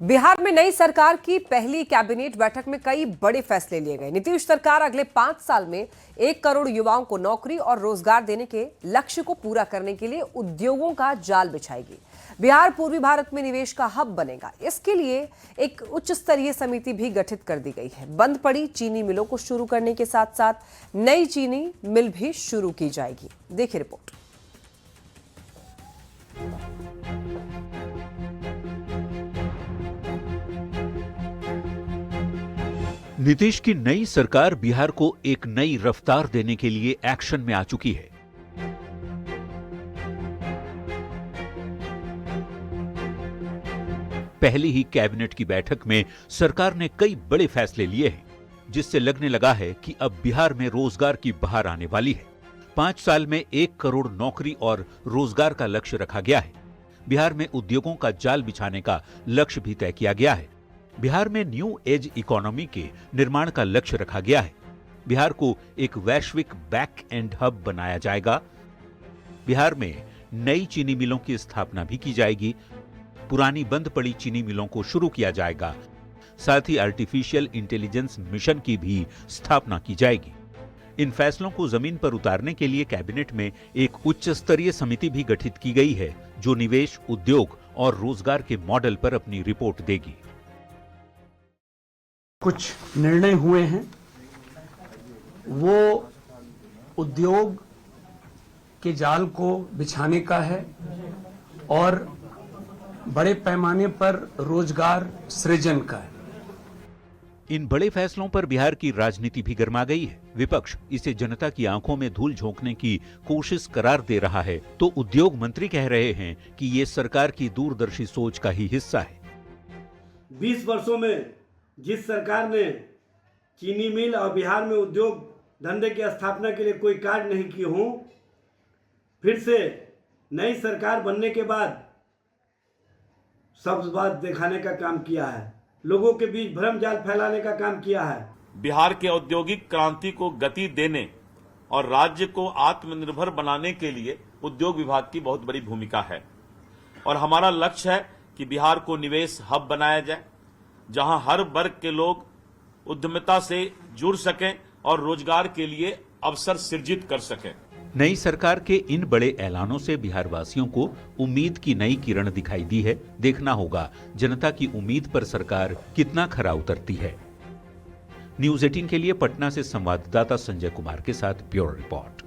बिहार में नई सरकार की पहली कैबिनेट बैठक में कई बड़े फैसले लिए गए। नीतीश सरकार अगले 5 साल में 1 करोड़ युवाओं को नौकरी और रोजगार देने के लक्ष्य को पूरा करने के लिए उद्योगों का जाल बिछाएगी। बिहार पूर्वी भारत में निवेश का हब बनेगा। इसके लिए एक उच्च स्तरीय समिति भी गठित कर दी गई है। बंद पड़ी चीनी मिलों को शुरू करने के साथ साथ नई चीनी मिल भी शुरू की जाएगी। देखिए रिपोर्ट। नीतीश की नई सरकार बिहार को एक नई रफ्तार देने के लिए एक्शन में आ चुकी है। पहली ही कैबिनेट की बैठक में सरकार ने कई बड़े फैसले लिए हैं, जिससे लगने लगा है कि अब बिहार में रोजगार की बहार आने वाली है। 5 साल में 1 करोड़ नौकरी और रोजगार का लक्ष्य रखा गया है। बिहार में उद्योगों का जाल बिछाने का लक्ष्य भी तय किया गया है। बिहार में न्यू एज इकोनॉमी के निर्माण का लक्ष्य रखा गया है। बिहार को एक वैश्विक बैक एंड हब बनाया जाएगा। बिहार में नई चीनी मिलों की स्थापना भी की जाएगी। पुरानी बंद पड़ी चीनी मिलों को शुरू किया जाएगा। साथ ही आर्टिफिशियल इंटेलिजेंस मिशन की भी स्थापना की जाएगी। इन फैसलों को जमीन पर उतारने के लिए कैबिनेट में एक उच्च स्तरीय समिति भी गठित की गई है, जो निवेश, उद्योग और रोजगार के मॉडल पर अपनी रिपोर्ट देगी। कुछ निर्णय हुए हैं, वो उद्योग के जाल को बिछाने का है और बड़े पैमाने पर रोजगार सृजन का है। इन बड़े फैसलों पर बिहार की राजनीति भी गर्मा गई है। विपक्ष इसे जनता की आंखों में धूल झोंकने की कोशिश करार दे रहा है, तो उद्योग मंत्री कह रहे हैं कि ये सरकार की दूरदर्शी सोच का ही हिस्सा है। 20 वर्षों में जिस सरकार ने चीनी मिल और बिहार में उद्योग धंधे की स्थापना के लिए कोई कार्य नहीं किए हों, फिर से नई सरकार बनने के बाद सब बात दिखाने का काम किया है, लोगों के बीच भ्रम जाल फैलाने का काम किया है। बिहार के औद्योगिक क्रांति को गति देने और राज्य को आत्मनिर्भर बनाने के लिए उद्योग विभाग की बहुत बड़ी भूमिका है और हमारा लक्ष्य है कि बिहार को निवेश हब बनाया जाए, जहां हर वर्ग के लोग उद्यमिता से जुड़ सकें और रोजगार के लिए अवसर सृजित कर सकें। नई सरकार के इन बड़े ऐलानों से बिहार वासियों को उम्मीद की नई किरण दिखाई दी है। देखना होगा जनता की उम्मीद पर सरकार कितना खरा उतरती है। न्यूज़ 18 के लिए पटना से संवाददाता संजय कुमार के साथ ब्यूरो रिपोर्ट।